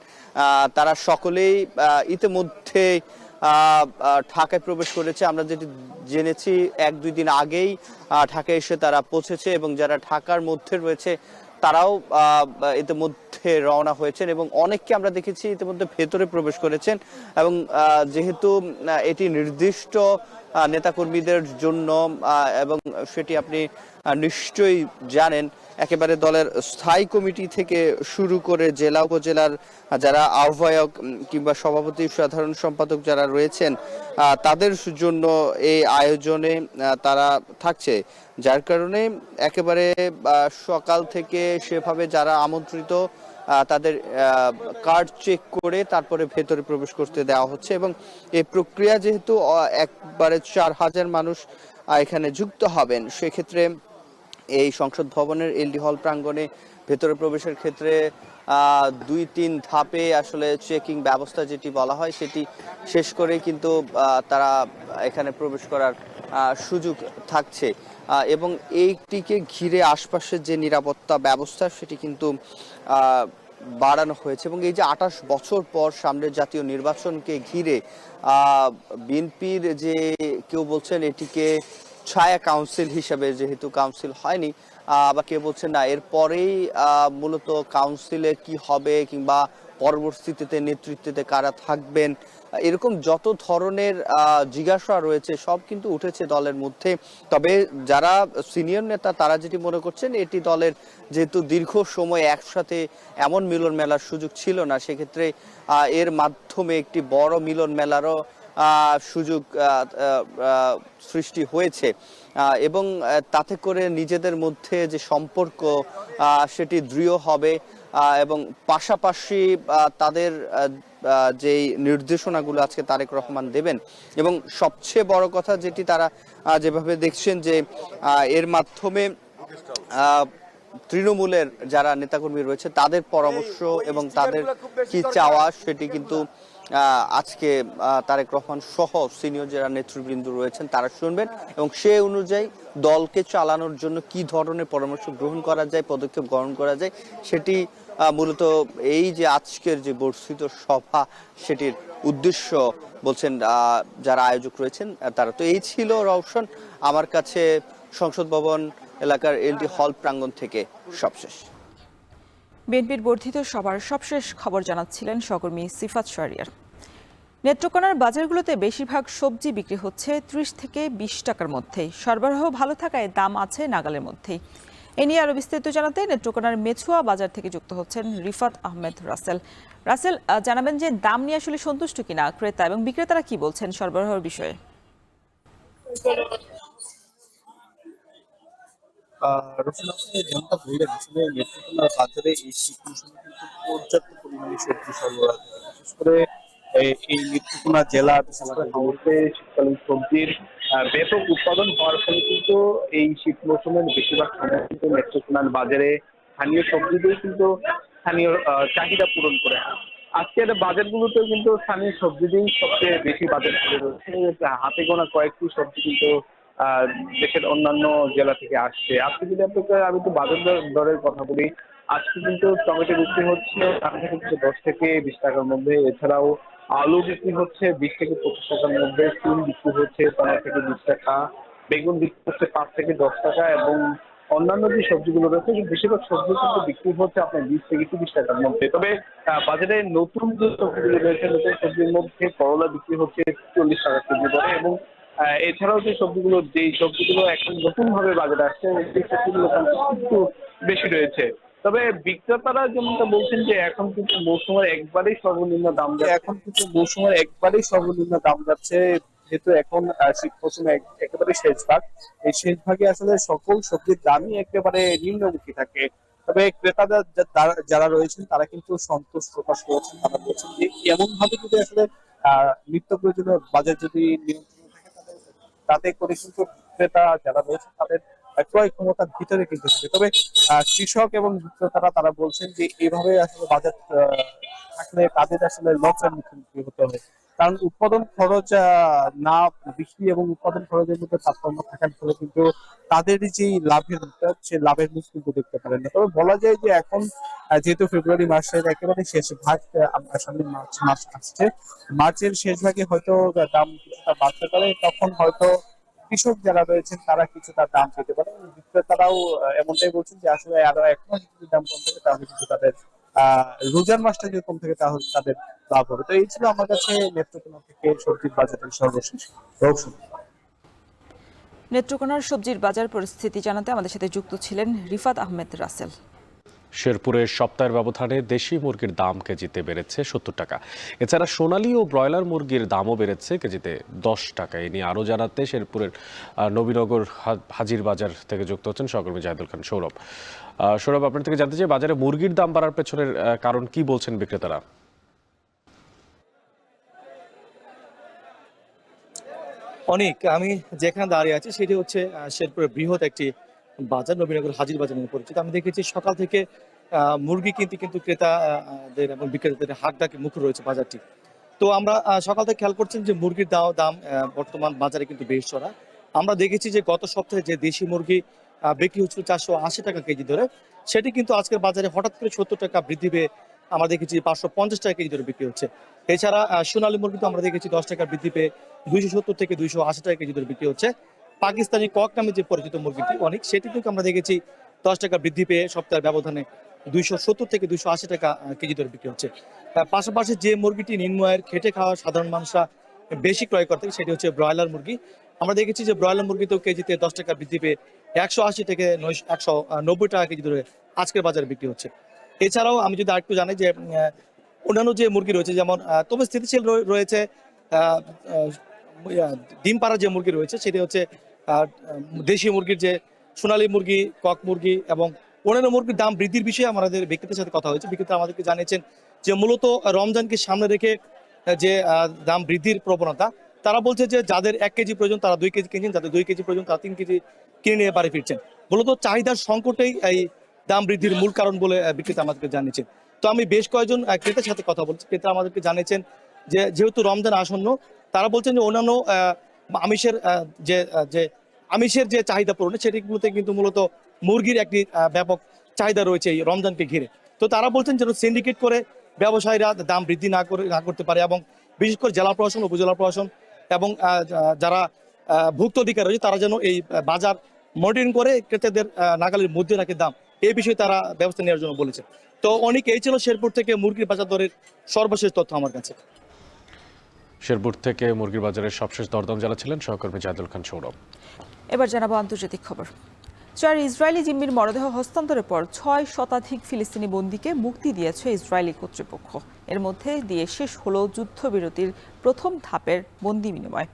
তারা সকলেই ইতিমধ্যে ঢাকায় প্রবেশ করেছে। আমরা যেটি জেনেছি 1-2 দিন আগেই ঢাকায় এসে তারা পৌঁছেছে এবং যারা ঢাকার মধ্যে রয়েছে তারাও ইতিমধ্যে রওনা হয়েছেন এবং অনেককে আমরা দেখেছি ইতিমধ্যে ভেতরে প্রবেশ করেছেন। এবং যেহেতু এটি নির্দিষ্ট নেতাকর্মীদের জন্য এবং সেটি আপনি নিশ্চয়ই জানেন, একেবারে দলের স্থায়ী কমিটি থেকে শুরু করে জেলা উপজেলার যারা আহ্বায়ক কিংবা সভাপতি, সাধারণ সম্পাদক যারা রয়েছেন, তাদের জন্য এই আয়োজনে তারা থাকছে। যার কারণে একেবারে সকাল থেকে সেভাবে যারা আমন্ত্রিত তাদের কার্ড চেক করে তারপরে ভেতরে প্রবেশ করতে দেওয়া হচ্ছে। এবং এই প্রক্রিয়া যেহেতু একবারে 4000 মানুষ এখানে যুক্ত হবেন, সেক্ষেত্রে এই সংসদ ভবনের এলডি হল প্রাঙ্গণে ভেতরে প্রবেশের ক্ষেত্রে 2-3 ধাপে আসলে চেকিং ব্যবস্থা যেটি বলা হয় সেটি শেষ করে কিন্তু তারা এখানে প্রবেশ করার সুযোগ থাকছে। এবং এইটিকে ঘিরে আশপাশের যে নিরাপত্তা ব্যবস্থা সেটি কিন্তু বাড়ানো হয়েছে। এবং এই যে 28 বছর পর সামনের জাতীয় নির্বাচনকে ঘিরে বিএনপির যে কেউ বলছেন এটিকে ছায়া কাউন্সিল হিসেবে, যেহেতু কাউন্সিল হয়নি, বা কেউ বলছেন না এরপরেই মূলত কাউন্সিলে কি হবে কিংবা পরবর্তীতে নেতৃত্বে কারা থাকবেন, এরকম যত ধরনের জিজ্ঞাসা রয়েছে সব কিন্তু উঠেছে দলের মধ্যে। তবে যারা সিনিয়র নেতা তারা যেটি মনে করছেন, এটি দলের যেহেতু দীর্ঘ সময় একসাথে এমন মিলন মেলার সুযোগ ছিল না, সেক্ষেত্রে এর মাধ্যমে একটি বড় মিলন মেলারও সুযোগ সৃষ্টি হয়েছে এবং তাতে করে নিজেদের মধ্যে যে সম্পর্ক সেটি দৃঢ় হবে এবং পাশাপাশি তাদের যেই নির্দেশনাগুলো আজকে তারেক রহমান দেবেন এবং সবচেয়ে বড় কথা যেটি তারা যেভাবে দেখছেন যে এর মাধ্যমে তৃণমূলের যারা নেতাকর্মী রয়েছে তাদের পরামর্শ এবং তাদের কি চাওয়া সেটি কিন্তু আজকে তারেক রহমান সহ সিনিয়র যারা নেতৃবৃন্দ রয়েছেন তারা শুনবেন এবং সে অনুযায়ী দলকে চালানোর জন্য কি ধরনের পরামর্শ গ্রহণ করা যায়, পদক্ষেপ গ্রহণ করা যায়, সেটি মূলত এই যে আজকের যে বর্ধিত সভা সেটির উদ্দেশ্য বলছেন যারা আয়োজক রয়েছেন তারা। তো এই ছিল রওশন আমার কাছে সংসদ ভবন এলাকার এলডি হল প্রাঙ্গণ থেকে সবশেষ। বিএনপির বর্ধিত সভার সবশেষ খবর জানাচ্ছিলেন সহকর্মী সিফাত শাহরিয়ার। নেত্রকোনার বাজারগুলোতে বেশিরভাগ সবজি বিক্রি হচ্ছে ৩০ থেকে ২০ টাকার মধ্যেই। সরবরাহ ভালো থাকায় দাম আছে নাগালের মধ্যেই। এ নিয়ে আরো বিস্তারিত জানাতে নেত্রকোনার মেছুয়া বাজার থেকে যুক্ত হচ্ছেন রিফাত আহমেদ রাসেল। রাসেল, জানাবেন যে দাম নিয়ে আসলে সন্তুষ্ট কিনা ক্রেতা এবং বিক্রেতারা কি বলছেন সরবরাহের বিষয়ে? যেমনটা বললেন, আসলে নেত্রকোনার বাজারে এই শীত মৌসুমে কিন্তু পর্যাপ্ত পরিমাণে সবজি সরবরাহ, বিশেষ করে এই নেত্রকোনা জেলা বিশেষ করে হাওড়ে শীতকালীন সবজির ব্যাপক উৎপাদন হওয়ার ফলে কিন্তু এই শীত মৌসুমের বেশিরভাগ সময় কিন্তু নেত্রকোনার বাজারে স্থানীয় সবজিতেই কিন্তু স্থানীয় চাহিদা পূরণ করে। আজকের বাজারগুলোতেও কিন্তু স্থানীয় সবজি দিন সবচেয়ে বেশি বাজার করে রয়েছে। হাতে গোনা কয়েকটি সবজি কিন্তু দেশের অন্যান্য জেলা থেকে আসছে। আজকে যদি আমি তো বাজার দরের কথা বলি, আজকে কিন্তু টমেটো বিক্রি হচ্ছে 10 থেকে 20 টাকার মধ্যে। এছাড়াও আলু বিক্রি হচ্ছে 20 থেকে 25 টাকার মধ্যে। সিম বিক্রি হচ্ছে 15 থেকে 20 টাকা। বেগুন বিক্রি হচ্ছে 5 থেকে 10 টাকা এবং অন্যান্য যে সবজিগুলো রয়েছে বেশিরভাগ সবজি কিন্তু বিক্রি হচ্ছে আপনার 20 থেকে 30 টাকার মধ্যে। তবে বাজারে নতুন যে সবজিগুলো রয়েছে, নতুন সবজির মধ্যে করলা বিক্রি হচ্ছে 40 টাকা কেজি করে এবং এছাড়াও যে সবজিগুলো এখন নতুন ভাবে বাজারে আসছে সেই সবজিগুলো একটু বেশি রয়েছে। তবে বিক্রেতারা যেমনটা বলছেন যে এখন কিন্তু মৌসুমের একবারেই সর্বনিম্ন দাম যাচ্ছে, যেহেতু এখন শীত মৌসুমে একেবারে শেষ ভাগ। এই শেষ ভাগে আসলে সকল সবজির দামই একেবারে নিম্নমুখী থাকে। তবে ক্রেতারা যারা রয়েছেন তারা কিন্তু সন্তোষ প্রকাশ করেছেন। তারা বলছেন যে এমন ভাবে যদি আসলে নিত্য প্রয়োজনীয় বাজার যদি নিয়ন্ত্রণ থাকে তাতে করে কিন্তু ক্রেতা যারা রয়েছে তাদের ক্রয় ক্ষমতার ভিতরে কিন্তু থাকে। তবে কৃষক এবং বিক্রেতারা তারা বলছেন যে এভাবে আসলে বাজার থাকলে তাদের আসলে লসের মুখোমুখি হতে হবে, কারণ উৎপাদন খরচ না বিক্রি এবং উৎপাদন খরচের মধ্যে তারতম্য থাকার ফলে কিন্তু তাদের যে লাভের সে লাভের মুখ কিন্তু দেখতে পারেন না। তবে বলা যায় যে এখন যেহেতু ফেব্রুয়ারি মাসের একেবারে শেষ ভাগ, আমরা সামনে মার্চ মাস আসছে, মার্চের শেষ ভাগে হয়তো দাম কিছুটা বাড়তে পারে। তখন হয়তো কৃষক যারা রয়েছেন তারা কিছুটা দাম পেতে পারে। বিক্রেতারাও এমনটাই বলছেন যে আসলে আরো 1 মাস যদি দাম কম থাকে তাহলে কিন্তু তাদের রোজার মাসটা যদি কম থাকে তাহলে তাদের লাভ হবে। তো এই ছিল আমার কাছে নেত্রকোনা থেকে সবজির বাজারের সর্বশেষ। নেত্রকোনার সবজির বাজার পরিস্থিতি জানাতে আমাদের সাথে যুক্ত ছিলেন রিফাত আহমেদ রাসেল। শেরপুরের সপ্তাহের ব্যবধানে দেশি মুরগির দাম কেজিতে বেড়েছে 70 টাকা। এছাড়া সোনালী ও ব্রয়লার মুরগির দামও বেড়েছে কেজিতে 10 টাকা। এ নিয়ে আরও জানাতে শেরপুরের নবীনগর হাজির বাজার থেকে যুক্ত হচ্ছেন সহকর্মী জাহিদুল খান সৌরভ। সৌরভ, আপনার থেকে জানতে চাই বাজারে মুরগির দাম বাড়ার পেছনের কারণ কি বলছেন বিক্রেতারা? অনেক, আমি যেখানে দাঁড়িয়ে আছি সেটি হচ্ছে শেরপুরের বৃহৎ একটি বাজার, নবীনগর হাজির বাজার নামে পরিচিত। আমি দেখেছি সকাল থেকে মুরগি কিন্তু ক্রেতাদের এবং বিক্রেতাদের হাট ডাকে মুখর রয়েছে বাজারটি। তো আমরা সকাল থেকে খেয়াল করছেন যে মুরগির দাম বর্তমান বাজারে কিন্তু বেশ চড়া। আমরা দেখেছি যে গত সপ্তাহে যে দেশি মুরগি বিক্রি হচ্ছিল 480 টাকা কেজি ধরে, সেটি কিন্তু আজকের বাজারে হঠাৎ করে 70 টাকা বৃদ্ধি পেয়ে আমরা দেখেছি 550 টাকা কেজি ধরে বিক্রি হচ্ছে। এছাড়া সোনালী মুরগি তো আমরা দেখেছি 10 টাকা বৃদ্ধি পেয়ে 270 থেকে 280 টাকা কেজি ধরে বিক্রি হচ্ছে। পাকিস্তানি কক নামে যে পরিচিত মুরগিটি অনেক, সেটি কিন্তু আমরা দেখেছি 10 টাকা বৃদ্ধি পেয়ে সপ্তাহের ব্যবধানে 270 থেকে 280 টাকা কেজি দরে বিক্রি হচ্ছে। পাশাপাশি যে মুরগিটি নিম্নআয়ের খেটে খাওয়া সাধারণ মানুষরা বেশি ক্রয় করতে সেটি হচ্ছে ব্রয়লার মুরগি। আমরা দেখেছি যে ব্রয়লার মুরগিতেও কেজিতে 10 টাকা বৃদ্ধি পেয়ে 180 থেকে 190 টাকা কেজি ধরে আজকের বাজারে বিক্রি হচ্ছে। এছাড়াও আমি যদি আরেকটু জানি যে অন্যান্য যে মুরগি রয়েছে যেমন তবে স্থিতিশীল রয়েছে ডিম পাড়া যে মুরগি রয়েছে সেটি হচ্ছে দেশি মুরগির যে সোনালী মুরগি, কক মুরগি এবং অন্যান্য মুরগির দাম বৃদ্ধির বিষয়ে আমাদের বিক্রেতার সাথে কথা হয়েছে। বিক্রেতা আমাদেরকে জানিয়েছেন যে মূলত রমজানকে সামনে রেখে যে দাম বৃদ্ধির প্রবণতা, তারা বলছে যে যাদের 1 কেজি প্রয়োজন তারা 2 কেজি কিনছেন, যাদের 2 কেজি প্রয়োজন তারা 3 কেজি কিনে নিয়ে বাড়ি ফিরছেন। মূলত চাহিদার সংকটেই এই দাম বৃদ্ধির মূল কারণ বলে বিক্রেতা আমাদেরকে জানিয়েছেন। তো আমি বেশ কয়েকজন ক্রেতার সাথে কথা বলছি, ক্রেতা আমাদেরকে জানিয়েছেন যে যেহেতু রমজান আসন্ন, তারা বলছেন যে অন্যান্য আমিষের যে চাহিদা পূরণে সেটিগুলোতে কিন্তু মূলত মুরগির একটি ব্যাপক চাহিদা রয়েছে এই রমজানকে ঘিরে। তো তারা বলছেন যেন সিন্ডিকেট করে ব্যবসায়ীরা দাম বৃদ্ধি না করতে পারে এবং বিশেষ করে জেলা প্রশাসন, উপজেলা প্রশাসন এবং যারা ভুক্ত অধিকার রয়েছে তারা যেন এই বাজার মনিটরিং করে ক্রেতাদের নাগালের মধ্যে রাখে দাম, এই বিষয়ে তারা ব্যবস্থা নেওয়ার জন্য বলেছে। তো অনেক এই ছিল শেরপুর থেকে মুরগির বাজার দরের সর্বশেষ তথ্য আমার কাছে। শেরপুর থেকে মুরগির বাজারের সবশেষ দরদাম জানাচ্ছিলেন সহকর্মী জাহিদুল খান সৌরভ। এবার জানাবো আন্তর্জাতিক খবর। 4 ইসরায়েলি জিম্মির মরদেহ হস্তান্তরের পর 6 শতাধিক ফিলিস্তিনি বন্দীকে মুক্তি দিয়েছে ইসরায়েলি কর্তৃপক্ষ। এর মধ্যে দিয়ে শেষ হলো যুদ্ধবিরতির প্রথম ধাপের বন্দী বিনিময়।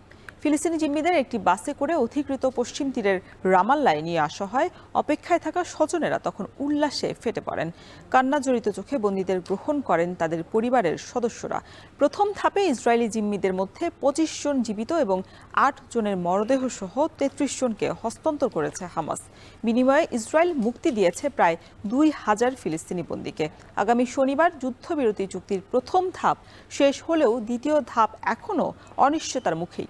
ফিলিস্তিনি জিম্মিদের একটি বাসে করে অধিকৃত পশ্চিম তীরের রামাল্লায় নিয়ে আসা হয়। অপেক্ষায় থাকা স্বজনেরা তখন উল্লাসে ফেটে পড়েন। কান্নাজড়িত চোখে বন্দীদের গ্রহণ করেন তাদের পরিবারের সদস্যরা। প্রথম ধাপে ইসরায়েলি জিম্মিদের মধ্যে 25 জন জীবিত এবং 8 জনের মরদেহ সহ 33 জনকে হস্তান্তর করেছে হামাস। বিনিময়ে ইসরায়েল মুক্তি দিয়েছে প্রায় 2000 ফিলিস্তিনি বন্দীকে। আগামী শনিবার যুদ্ধবিরতি চুক্তির প্রথম ধাপ শেষ হলেও দ্বিতীয় ধাপ এখনও অনিশ্চয়তার মুখেই।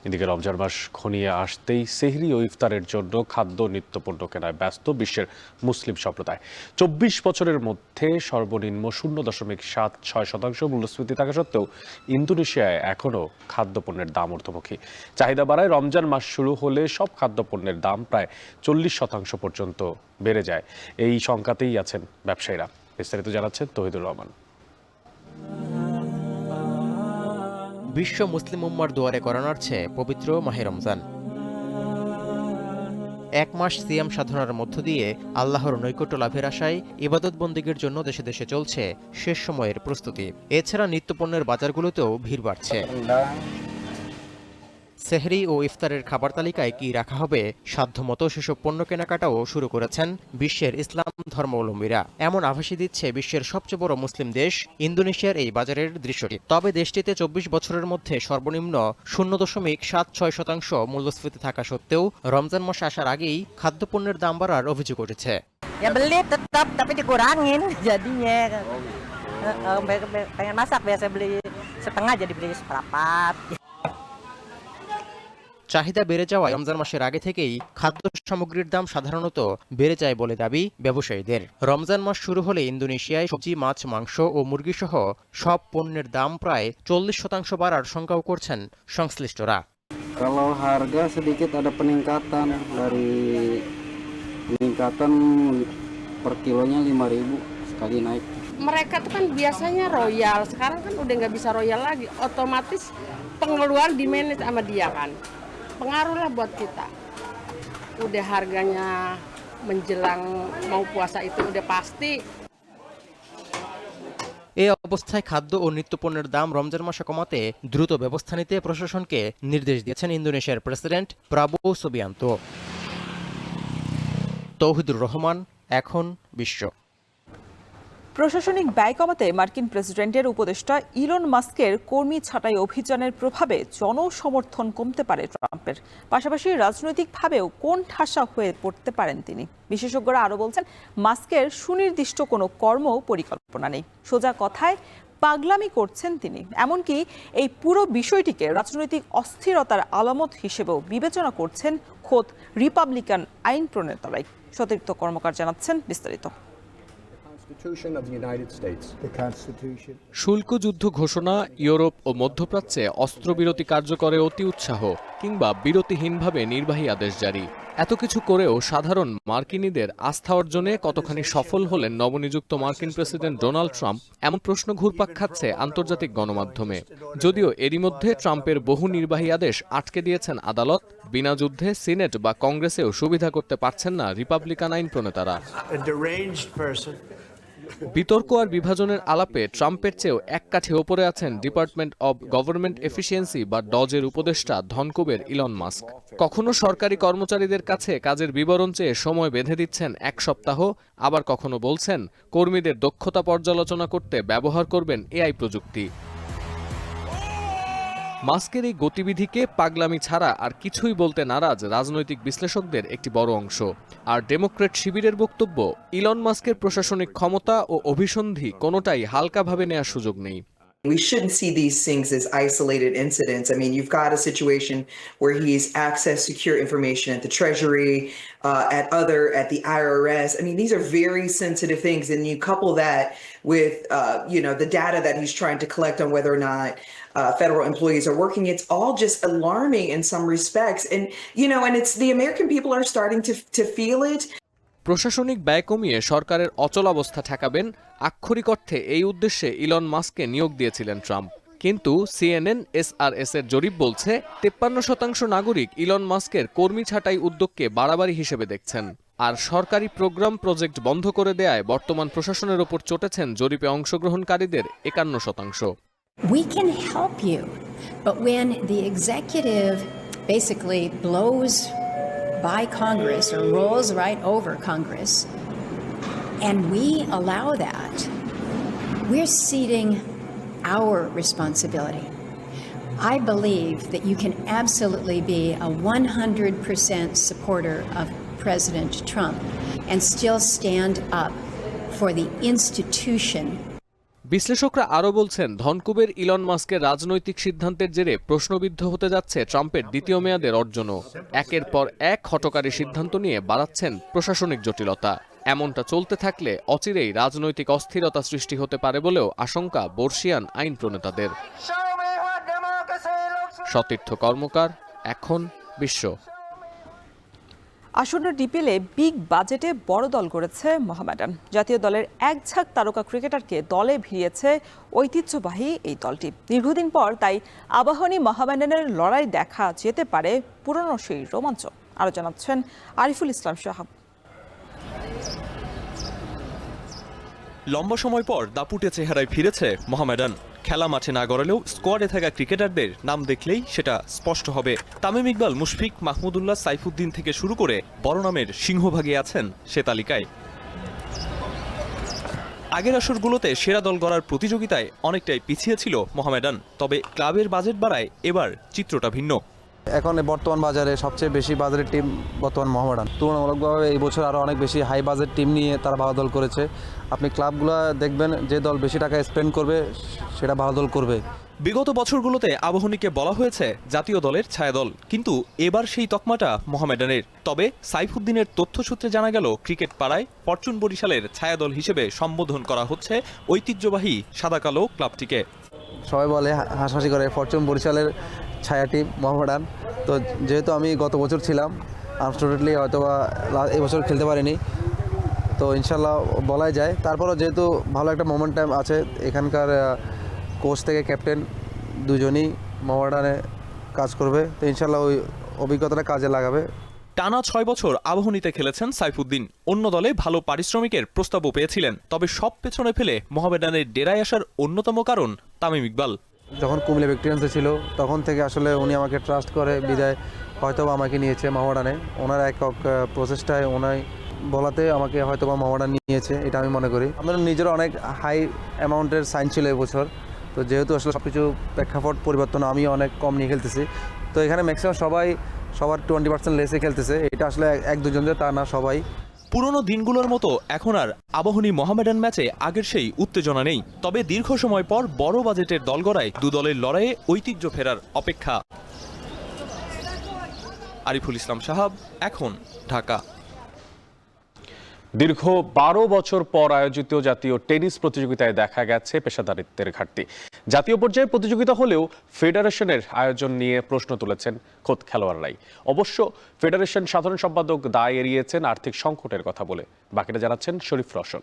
এদিকে রমজান মাস ঘনিয়ে আসতেই সেহরি ও ইফতারের জন্য খাদ্য নিত্যপণ্য কেনায় ব্যস্ত বিশ্বের মুসলিম সম্প্রদায়। 24 বছরের মধ্যে সর্বনিম্ন 0.76% মূল্যস্ফীতি থাকা সত্ত্বেও ইন্দোনেশিয়ায় এখনও খাদ্যপণ্যের দাম ঊর্ধ্বমুখী। চাহিদা বাড়ায় রমজান মাস শুরু হলে সব খাদ্যপণ্যের দাম প্রায় 40% পর্যন্ত বেড়ে যায়। এই শঙ্কাতেই আছেন ব্যবসায়ীরা। বিস্তারিত জানাচ্ছেন তৌহিদুর রহমান। বিশ্ব মুসলিম উম্মার দুয়ারে করা নাড়ছে পবিত্র মাহে রমজান। 1 মাস সিয়াম সাধনার মধ্য দিয়ে আল্লাহর নৈকট্য লাভের আশায় ইবাদত বন্দেগীর জন্য দেশে দেশে চলছে শেষ সময়ের প্রস্তুতি। এছাড়া নিত্যপণ্যের বাজারগুলোতেও ভিড় বাড়ছে। সেহরি ও ইফতারের খাবার তালিকায় কি রাখা হবে সাধ্যমতো সেসব পণ্য কেনাকাটাও শুরু করেছেন বিশ্বের ইসলাম ধর্মাবলম্বীরা। এমন আভাসই দিচ্ছে বিশ্বের সবচেয়ে বড় মুসলিম দেশ ইন্দোনেশিয়ার এই বাজারের দৃশ্যটি। তবে দেশটিতে 24 বছরের মধ্যে সর্বনিম্ন 0.76% মূল্যস্ফীতি থাকা সত্ত্বেও রমজান মাস আসার আগেই খাদ্যপণ্যের দাম বাড়ার অভিযোগ উঠেছে। beli tetap tapi dikurangin jadinya pengen masak biasa beli setengah jadi beli seperempat. চাহিদা বেড়ে যাওয়ায় রমজান মাসের আগে থেকেই খাদ্য সামগ্রীর দাম সাধারণত বেড়ে যায় বলে দাবি ব্যবসায়ীদের। রমজান মাস শুরু হলে ইন্দোনেশিয়ায় সবজি, মাছ, মাংস ও মুরগি সহ সব পণ্যের দাম প্রায় 40% বাড়ার শঙ্কাও করছেন সংশ্লিষ্টরা। Kalau harga sedikit ada peningkatan dari peningkatan per kilonya 5.000 sekali naik. Mereka tuh kan biasanya royal, sekarang kan udah nggak bisa royal lagi, otomatis pengeluaran di-manage sama dia kan. Pengaruh lah buat kita. Udah harganya menjelang mau puasa itu udah pasti. এই অবস্থায় খাদ্য ও নিত্যপণ্যের দাম রমজান মাসে কমাতে দ্রুত ব্যবস্থা নিতে প্রশাসনকে নির্দেশ দিয়েছেন ইন্দোনেশিয়ার president Prabowo Subianto. Touhidur Rahman, এখন বিশ্ব। প্রশাসনিক ব্যয় কমাতে মার্কিন প্রেসিডেন্টের উপদেষ্টা ইলন মাস্কের কর্মী ছাঁটাই অভিযানের প্রভাবে জনসমর্থন কমতে পারে ট্রাম্পের। পাশাপাশি রাজনৈতিকভাবেও কোণঠাসা হয়ে পড়তে পারেন তিনি। বিশেষজ্ঞরা আরও বলছেন, মাস্কের সুনির্দিষ্ট কোনো কর্ম পরিকল্পনা নেই। সোজা কথায় পাগলামি করছেন তিনি। এমনকি এই পুরো বিষয়টিকে রাজনৈতিক অস্থিরতার আলামত হিসেবেও বিবেচনা করছেন খোদ রিপাবলিকান আইন প্রণেতারাই। সতীর্থ কর্মকার জানাচ্ছেন বিস্তারিত। শুল্ক যুদ্ধ ঘোষণা, ইউরোপ ও মধ্যপ্রাচ্যে অস্ত্রবিরতি কার্যকরে অতি উৎসাহ কিংবা বিরতিহীনভাবে নির্বাহী আদেশ জারি, এত কিছু করেও সাধারণ মার্কিনীদের আস্থা অর্জনে কতখানি সফল হলেন নবনিযুক্ত মার্কিন প্রেসিডেন্ট ডোনাল্ড ট্রাম্প, এমন প্রশ্ন ঘুরপাক খাচ্ছে আন্তর্জাতিক গণমাধ্যমে। যদিও এরই মধ্যে ট্রাম্পের বহু নির্বাহী আদেশ আটকে দিয়েছেন আদালত, বিনা যুদ্ধে সিনেট বা কংগ্রেসেও সুবিধা করতে পারছেন না রিপাবলিকান আইন প্রণেতারা। বিতর্ক আর বিভাজনের আলাপে ট্রাম্পের চেয়েও এক কাঠে ওপরে আছেন ডিপার্টমেন্ট অব গভর্নমেন্ট এফিসিয়েন্সি বা ডজের উপদেষ্টা ধনকুবের ইলন মাস্ক। কখনো সরকারি কর্মচারীদের কাছে কাজের বিবরণ চেয়ে সময় বেঁধে দিচ্ছেন 1 সপ্তাহ, আবার কখনো বলছেন কর্মীদের দক্ষতা পর্যালোচনা করতে ব্যবহার করবেন এআই প্রযুক্তি। মাস্কের এই গতিবিধিকে পাগলামি ছাড়া আর কিছুই বলতে নারাজ রাজনৈতিক বিশ্লেষকদের একটি বড় অংশ। আর ডেমোক্রেট শিবিরের বক্তব্য, ইলন মাস্কের প্রশাসনিক ক্ষমতা ও অভিসন্ধি কোনোটাই হালকাভাবে নেওয়ার সুযোগ নেই। We shouldn't see these things as isolated incidents. I mean, you've got a situation where he's accessed secure information at the Treasury, at the IRS. I mean, these are very sensitive things, and you couple that with, the data that he's trying to collect on whether or not federal employees are working. It's all just alarming in some respects, and it's the American people are starting to feel it. প্রশাসনিক ব্যয় কমিয়ে সরকারের অচলাবস্থা ঠেকাবেন, আক্ষরিক অর্থে এই উদ্দেশ্যে Elon মাস্ককে নিয়োগ দিয়েছিলেন ট্রাম্প। কিন্তু সিএনএন এসআরএস এর জরিপ বলছে 53% নাগরিক ইলন মাস্কের কর্মী ছাঁটাই উদ্যোগকে বাড়াবাড়ি হিসেবে দেখছেন। আর সরকারি প্রোগ্রাম প্রজেক্ট বন্ধ করে দেয়ায় বর্তমান প্রশাসনের ওপর চটেছেন জরিপে অংশগ্রহণকারীদের 51%। We can help you, but when the executive basically blows by Congress or rolls right over Congress, and we allow that, we're ceding our responsibility. I believe that you can absolutely be a 100% supporter of President Trump and still stand up for the institution. বিশ্লেষকরা আরও বলছেন, ধনকুবের Elon মাস্কের রাজনৈতিক সিদ্ধান্তের জেরে প্রশ্নবিদ্ধ হতে যাচ্ছে ট্রাম্পের দ্বিতীয় মেয়াদের অর্জনও। একের পর এক হঠকারী সিদ্ধান্ত নিয়ে বাড়াচ্ছেন প্রশাসনিক জটিলতা। এমনটা চলতে থাকলে অচিরেই রাজনৈতিক অস্থিরতা সৃষ্টি হতে পারে বলেও আশঙ্কা বর্ষিয়ান আইন প্রণেতাদের। সতীর্থ কর্মকার, এখন বিশ্ব। আসন্ন ডিপিএলে বিগ বাজেটে বড় দল করেছে মোহামেডান। জাতীয় দলের এক ঝাঁক তারকা ক্রিকেটারকে দলে ভিড়িয়েছে ঐতিহ্যবাহী এই দলটি। দীর্ঘদিন পর তাই আবাহনী মোহামেডানের লড়াই দেখা যেতে পারে পুরনো সেই রোমাঞ্চ। আরও জানাচ্ছেন আরিফুল ইসলাম সাহাব। লম্বা সময় পর দাপুটে চেহারায় ফিরেছে মোহামেডান। খেলা মাঠে না গড়ালেও স্কোয়াডে থাকা ক্রিকেটারদের নাম দেখলেই সেটা স্পষ্ট হবে। তামিম ইকবাল, মুশফিক, মাহমুদুল্লাহ, সাইফুদ্দিন থেকে শুরু করে বড় নামের সিংহভাগে আছেন সে তালিকায়। আগের আসরগুলোতে সেরা দল গড়ার প্রতিযোগিতায় অনেকটাই পিছিয়ে ছিল মোহামেডান, তবে ক্লাবের বাজেট বাড়ায় এবার চিত্রটা ভিন্ন। এখন বর্তমান বাজারে সবচেয়ে বেশি বাজারের টিম বর্তমান মোহামেডান। তুলনামূলকভাবে এই বছর আরও অনেক বেশি হাই বাজেট টিম নিয়ে তারা ভালো দল করেছে। আপনি ক্লাবগুলো দেখবেন, যে দল বেশি টাকা স্পেন্ড করবে সেটা ভালো দল করবে। বিগত বছরগুলোতে আবাহনীকে বলা হয়েছে জাতীয় দলের ছায়াদল, কিন্তু এবার সেই তকমাটা মোহামেডানের। তবে সাইফুদ্দিনের তথ্যসূত্রে জানা গেল, ক্রিকেট পাড়ায় ফরচুন বরিশালের ছায়াদল হিসেবে সম্বোধন করা হচ্ছে ঐতিহ্যবাহী সাদাকালো ক্লাবটিকে। সবাই বলে হাসাহাসি করে ফরচুন বরিশালের ছায়া টিম মোহামেডান। তো যেহেতু আমি গত বছর ছিলাম, আনফর্চুনেটলি হয়তো বা এই বছর খেলতে পারিনি, তো ইনশাল্লাহ বলাই যায়। তারপরও যেহেতু ভালো একটা মোমেন্টাম আছে, এখানকার কোচ থেকে ক্যাপ্টেন দুজনই মোহামেডানে কাজ করবে, তো ইনশাল্লাহ ওই অভিজ্ঞতাটা কাজে লাগাবে। টানা 6 বছর আবাহনীতে খেলেছেন সাইফুদ্দিন। অন্য দলে ভালো পারিশ্রমিকের প্রস্তাবও পেয়েছিলেন, তবে সব পেছনে ফেলে মোহামেডানের ডেরায় আসার অন্যতম কারণ তামিম ইকবাল। যখন কুমিল্লা ভিক্টোরিয়ান্সে ছিল তখন থেকে আসলে উনি আমাকে ট্রাস্ট করে বিদায় হয়তোবা আমাকে নিয়েছে মোহামেডানে। ওনার একক প্রচেষ্টায় ওনাই বলাতে আমাকে হয়তোবা মোহামেডান নিয়েছে, এটা আমি মনে করি। আমাদের নিজের অনেক হাই অ্যামাউন্টের সাইন ছিল এবছর, তো যেহেতু আসলে সব কিছু প্রেক্ষাপট পরিবর্তন, আমি অনেক কম নিয়ে খেলতেছি, তো এখানে ম্যাক্সিমাম সবার 20% লেসে খেলতেছে। এটা আসলে এক দুজনদের, তা না সবাই। পুরনো দিনগুলোর মতো এখন আর আবাহনী মোহামেডান ম্যাচে আগের সেই উত্তেজনা নেই, তবে দীর্ঘ সময় পর বড় বাজেটের দল গড়ায় দু দলের লড়াইয়ে ঐতিহ্য ফেরার অপেক্ষা। আরিফুল ইসলাম সাহাব, এখন, ঢাকা। দীর্ঘ 12 বছর পর আয়োজিত জাতীয় টেনিস প্রতিযোগিতায় দেখা গেছে পেশাদারিত্বের ঘাটতি। জাতীয় পর্যায়ে প্রতিযোগিতা হলেও ফেডারেশনের আয়োজন নিয়ে প্রশ্ন তুলেছেন খোদ খেলোয়াড়রাই। অবশ্য ফেডারেশন সাধারণ সম্পাদক দায় এড়িয়েছেন আর্থিক সংকটের কথা বলে। বাকিটা জানাচ্ছেন শরীফ রওশন।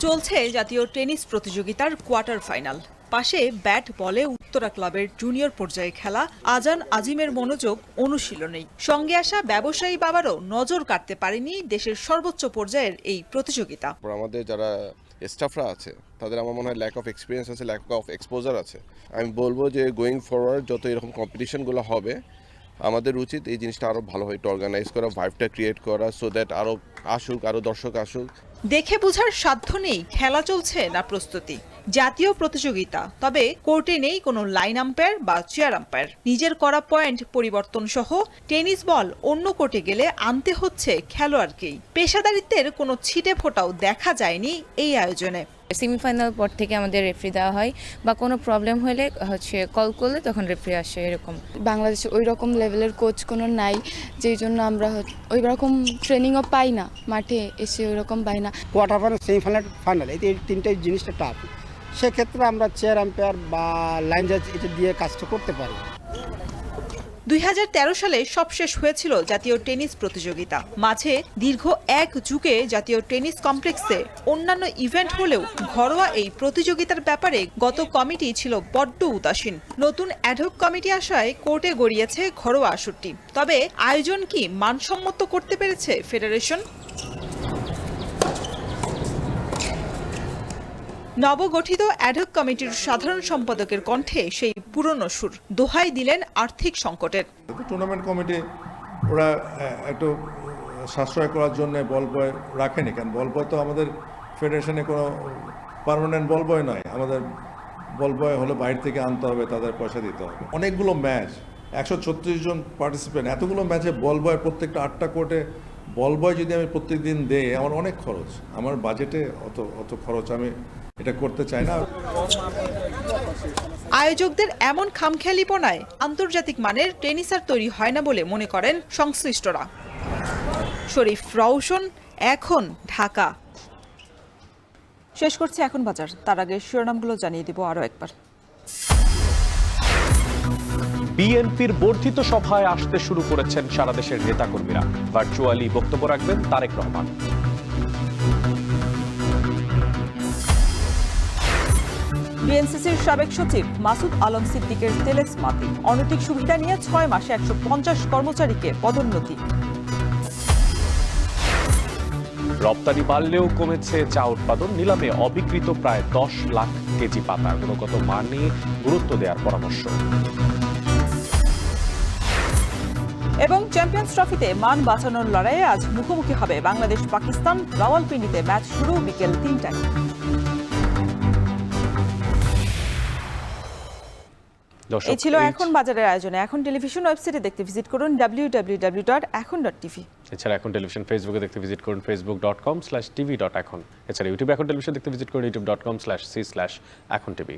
চলছে জাতীয় টেনিস প্রতিযোগিতার কোয়ার্টার ফাইনাল। পাশে ব্যাট বলে উত্তরা ক্লাবের জুনিয়র পর্যায়ে খেলা আজান আজিমের মনোযোগ অনুশীলনেই। সঙ্গে আসা ব্যবসায়ী বাবারও নজর কাটতে পারেনি দেশের সর্বোচ্চ পর্যায়ের এই প্রতিযোগিতা। আমাদের যারা স্টাফরা আছে তাদের আমার মনে হয় ল্যাক অফ এক্সপিরিয়েন্স আছে, ল্যাক অফ এক্সপোজার আছে। আমি বলবো যে গোয়িং ফরওয়ার্ড যত এরকম কম্পিটিশনগুলো হবে আমাদের উচিত এই জিনিসটা আরো ভালোভাবে একটু অর্গানাইজ করা, ভাইবটা ক্রিয়েট করা, সো দ্যাট আরো আসুক, আরো দর্শক আসুক। দেখে বোঝার সাধ্য নেই খেলা চলছে না প্রস্তুতি। জাতীয় প্রতিযোগিতা, তবে কোর্টে নেই কোনো লাইন আম্পায়ার বা চেয়ার আম্পায়ার। নিজের করা পয়েন্ট পরিবর্তন সহ টেনিস বল অন্য কোর্টে গেলে আনতে হচ্ছে খেলোয়াড়কেই। পেশাদারিত্বের কোনো ছিটে ফোটাও দেখা যায়নি এই আয়োজনে। সেমিফাইনাল পর থেকে আমাদের রেফারি দেওয়া হয় বা কোনো প্রবলেম হলে কল করলে তখন রেফারি আসে। এরকম বাংলাদেশে ওই রকম লেভেলের কোচ কোনো নাই, যেই জন্য আমরা ওই রকম ট্রেনিংও পাই না, মাঠে এসে ওই রকম পাই না। কোয়ার্টার ফাইনাল, সেমিফাইনাল, ফাইনাল এই তিনটে জিনিসটা টাফ। সেক্ষেত্রে আমরা চেয়ার আম্পায়ার বা লাইন জাজ এটা দিয়ে কাজটা করতে পারি। 2013 সালে সবশেষ হয়েছিল জাতীয় টেনিস প্রতিযোগিতা। মাঝে দীর্ঘ এক যুগে জাতীয় টেনিস কমপ্লেক্সে অন্যান্য ইভেন্ট হলেও ঘরোয়া এই প্রতিযোগিতার ব্যাপারে গত কমিটি ছিল বড্ড উদাসীন। নতুন অ্যাডহক কমিটি আসায় কোর্টে গড়িয়েছে ঘরোয়া আসরটি। তবে আয়োজন কি মানসম্মত করতে পেরেছে ফেডারেশন? নবগঠিত অ্যাডহক কমিটির সাধারণ সম্পাদকের কণ্ঠে সেই পুরনো সুর। দোহাই দিলেন আর্থিক সংকটের। টুর্নামেন্ট কমিটি ওরা একটু সাশ্রয় করার জন্য বল বয় রাখেনি, কারণ বল বয় তো আমাদের ফেডারেশনে কোনো পার্মানেন্ট বল বয় নয়। আমাদের বল বয় হলে বাইরে থেকে আনতে হবে, তাদের পয়সা দিতে হবে। অনেকগুলো ম্যাচ, 136 জন পার্টিসিপেন্ট, এতগুলো ম্যাচে বল বয় প্রত্যেকটা 8টা কোর্টে বল বয় যদি আমি প্রত্যেকদিন দেই, আমার অনেক খরচ। আমার বাজেটে অত খরচ আমি এটা করতে চাই না। আয়োজকদের এমন খামখেয়ালিপনায় আন্তর্জাতিক মানের টেনিস আর তৈরি হয় না বলে মনে করেন সংশ্লিষ্টরা। শরীফ রওশন, এখন, ঢাকা। শেষ করছি এখন বাজার। তার আগে শিরোনামগুলো জানিয়ে দেব আরো একবার। বিএনপির বর্ধিত সভায় আসতে শুরু করেছেন সারা দেশের নেতাকর্মীরা। ভার্চুয়ালি বক্তব্য রাখবেন তারেক রহমান। বিএনসিসির সাবেক সচিব মাসুদ আলম সিদ্দিকের তেলেসমাতি। অনৈতিক সুবিধা নিয়ে 6 মাসে 150 কর্মচারীকে পদোন্নতি। রপ্তানি বাড়লেও কমেছে চা উৎপাদন। নিলামে অবিকৃত প্রায় 10 লাখ কেজি পাতা। গুণগত মান নিয়ে গুরুত্ব দেওয়ার পরামর্শ। এবং চ্যাম্পিয়ন্স ট্রফিতে মান বাঁচানোর লড়াইয়ে আজ মুখোমুখি হবে বাংলাদেশ পাকিস্তান। রাওয়ালপিন্ডিতে ম্যাচ শুরু বিকেল 3টায়। এই ছিল এখন বাজারের আয়োজনে। এখন টেলিভিশন ওয়েবসাইটে দেখতে ভিজিট করুন www.ekhon.tv। এছাড়া এখন টেলিভিশন ফেসবুকে দেখতে ভিজিট করুন facebook.com/tv.ekhon। এছাড়া ইউটিউবে এখন টেলিভিশন দেখতে ভিজিট করুন youtube.com/c/ekhon tv।